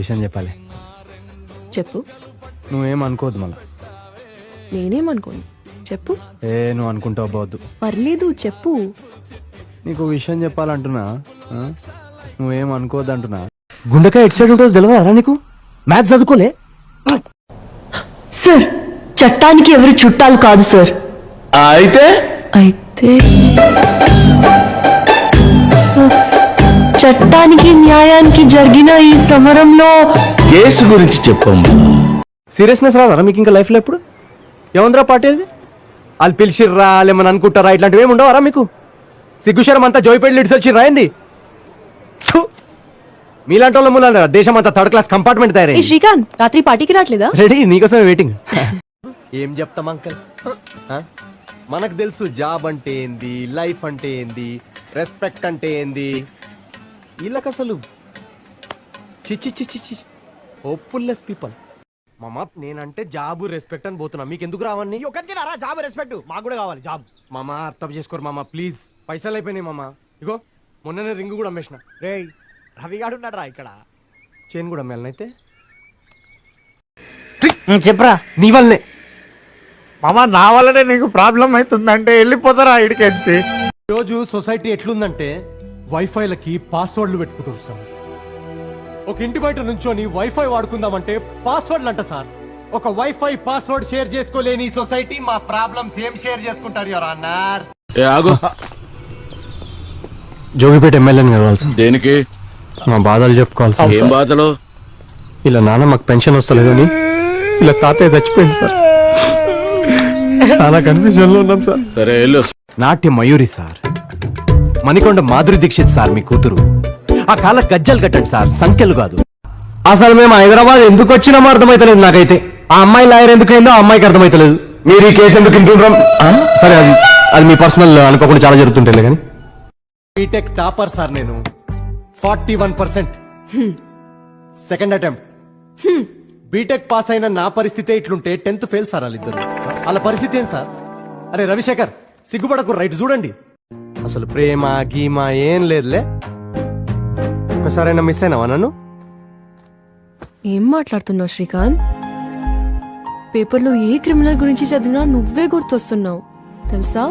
విషయం చెప్పాలి. చెప్పు. నువ్వేమనుకోవద్దు మళ్ళా. నేనేమనుకోను, చెప్పు. నువ్వు అనుకుంటావు పోవద్దు. పర్లేదు, చెప్పు. నీకు విషయం చెప్పాలంటున్నా. నువ్వేమనుకోవద్దు అంటున్నా. గుండెకాయ ఎటు సైడ్ ఉంటుందో తెలియదా నీకు? మ్యాథ్స్ చదువుకోలే? సార్, చట్టానికి ఎవరు చుట్టాలు కాదు సార్. అయితే అయితే చట్టానికి న్యాయానికి జరిగిన ఈ సమరంలో కేసు గురించి చెప్పమ్మా. సీరియస్నెస్ రాదా మీకు ఇంకా లైఫ్లో ఎప్పుడు? ఏముందిరా పాటేది? వాళ్ళు పిలిచిర్రా, లేమని అనుకుంటారా, ఇట్లాంటివి ఏమి ఉండవరా మీకు? సిగ్గుశరం అంతా జోయిపేటలు ఇడిసి వచ్చి రాయింది. మీలాంటి వాళ్ళ మూల దేశం అంతా థర్డ్ క్లాస్ కంపార్ట్మెంట్ తయారై. శ్రీకాంత్, రాత్రి పార్టీకి రావట్లేదా? రెడీ, నీకోసమే వెయిటింగ్. ఏం చెప్తాం అంకల్, మనకు తెలుసు జాబ్ అంటే ఏంది, లైఫ్ అంటే ఏంది, రెస్పెక్ట్ అంటే ఏంది. వీళ్ళకి అసలు చిచ్చి చిచ్చి చిచ్చి హోప్ఫుల్లెస్ పీపుల్. మామ, నేనంటే జాబు రెస్పెక్ట్ అని పోతున్నా, మీకు ఎందుకు రావని? ఒకరికి రారా జాబ్ రెస్పెక్ట్, మాకు కూడా కావాలి జాబ్. మామ అర్థం చేసుకోరు మామ, ప్లీజ్. పైసలు అయిపోయినాయి మామ. ఇగో మొన్ననే రింగ్ కూడా అమ్మేసిన. రే రవిగాడు ఉన్నాడు రా ఇక్కడ. చైన్ కూడా అమ్మేలనైతే. చెప్పరా. నీ వల్లే మామ, నా వల్లనే నీకు ప్రాబ్లం అవుతుందంటే వెళ్ళిపోతారా ఇడికెచ్చి. ఈరోజు సొసైటీ ఎట్లుందంటే వైఫైలకి పాస్వర్డ్లు పెట్టుకుంటూ వస్తాం. ఒక ఇంటి బయట నుంచొని వైఫై వాడుకుందామంటే పాస్వర్డ్లు అంట సార్. ఒక వైఫై పాస్వర్డ్ షేర్ చేసుకోలేని సొసైటీ మా ప్రాబ్లమ్స్ ఏం షేర్ చేసుకుంటారు యువర్ ఆనర్? జోగిపేట ఎమ్మెల్యేని కలవాల్సి. దేనికి? మా బాధలు చెప్పుకోవాల్సి. ఏం బాధలు? ఇలా నాన్న మాకు పెన్షన్ వస్తలేదని ఇలా తాతయ్య చచ్చిపోయింది సార్. చాలా కన్ఫ్యూజన్ లో ఉన్నాం సార్. సరే వెళ్ళు. నాట్య మయూరి సార్, మణికొండ మాధురి దీక్షిత్ సార్ మీ కూతురు. ఆ కాళ్ళ గజ్జలు కట్టండి సార్, సంఖ్యలు కాదు. అసలు మేము హైదరాబాద్ ఎందుకు వచ్చినామో అర్థమైతలేదు నాకైతే. ఆ అమ్మాయి లాయర్ ఎందుకైందో ఆ అమ్మాయికి అర్థమైతలేదు. మీరు ఈ కేసు ఎందుకు ఇంటుంటాం? సరే, అది మీ పర్సనల్, అనుకోకుండా చాలా జరుగుతుంటే. కానీ బీటెక్ టాపర్ సార్ నేను, 41%. Second attempt. బీటెక్ పాస్ అయిన నా పరిస్థితి ఇట్లుంటే 10th ఫెయిల్ సార్ వాళ్ళిద్దరు. వాళ్ళ పరిస్థితి ఏం సార్? అరే రవిశేఖర్, సిగ్గుపడకు, రైట్ చూడండి. అసలు ప్రేమ గీమా ఏం లేదులే. ఒక్కసారైనా మిస్ అయినావా నన్ను? ఏం మాట్లాడుతున్నావు శ్రీకాంత్? పేపర్లో ఏ క్రిమినల్ గురించి చదివినా నువ్వే గుర్తొస్తున్నావు తెలుసా?